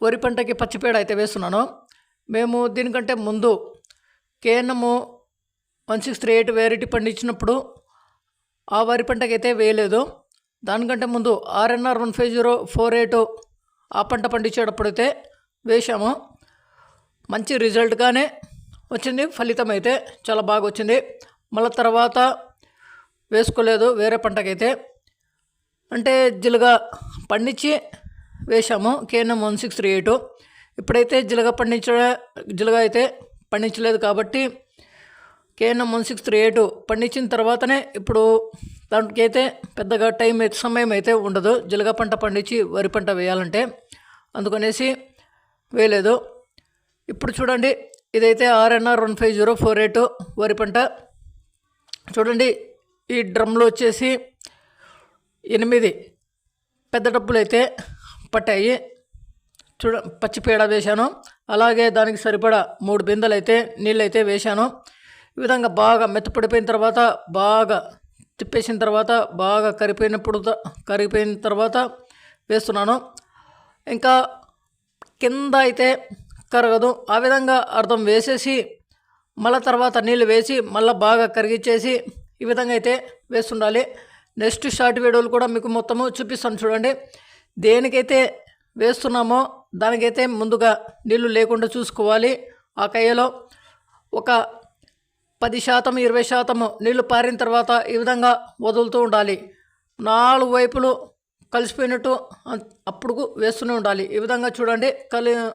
వరి పంటకి పచ్చిపేడ అయితే వేస్తున్నాను. మేము దీనికంటే ముందు కేఎన్ఎం 1638 వెరైటీ పండించినప్పుడు ఆ వరి పంటకైతే వేయలేదు. దానికంటే ముందు RNR 15048 ఆ పంట పండించేటప్పుడైతే వేశాము. మంచి రిజల్ట్గానే వచ్చింది. ఫలితం అయితే చాలా బాగా వచ్చింది. మళ్ళీ తర్వాత వేసుకోలేదు వేరే పంటకైతే. అంటే జిలుగా పండించి వేశాము కేఎన్ఎం 1638. ఇప్పుడైతే జిలుగా అయితే పండించలేదు కాబట్టి కేఎన్ఎం 1638 పండించిన తర్వాతనే ఇప్పుడు దానికైతే పెద్దగా సమయం అయితే ఉండదు జిలుగా పంట పండించి వరి పంట వేయాలంటే, అందుకనేసి వేయలేదు. ఇప్పుడు చూడండి, ఇదైతే RNR 15048 వరి పంట. చూడండి, ఈ డ్రమ్లో వచ్చేసి 8 పెద్ద డబ్బులు అయితే పట్టాయి. పచ్చిపేడ వేశాను. అలాగే దానికి సరిపడా 3 బిందెలు అయితే నీళ్ళు అయితే వేశాను. ఈ విధంగా బాగా మెత్తపడిపోయిన తర్వాత బాగా తిప్పేసిన తర్వాత బాగా కరిగిపోయిన తర్వాత వేస్తున్నాను. ఇంకా కింద అయితే కరగదు, ఆ విధంగా అర్థం వేసేసి మళ్ళీ తర్వాత నీళ్ళు వేసి మళ్ళీ బాగా కరిగించేసి ఈ విధంగా అయితే వేస్తుండాలి. నెక్స్ట్ షార్ట్ వీడియోలు కూడా మీకు మొత్తము చూపిస్తాను చూడండి. దేనికైతే వేస్తున్నామో దానికైతే ముందుగా నీళ్ళు లేకుండా చూసుకోవాలి. ఆ కయ్యలో ఒక 10% 20% నీళ్లు పారిన తర్వాత ఈ విధంగా వదులుతూ ఉండాలి. 4 వైపులు కలిసిపోయినట్టు అప్పుడు వేస్తూనే ఉండాలి. ఈ విధంగా చూడండి,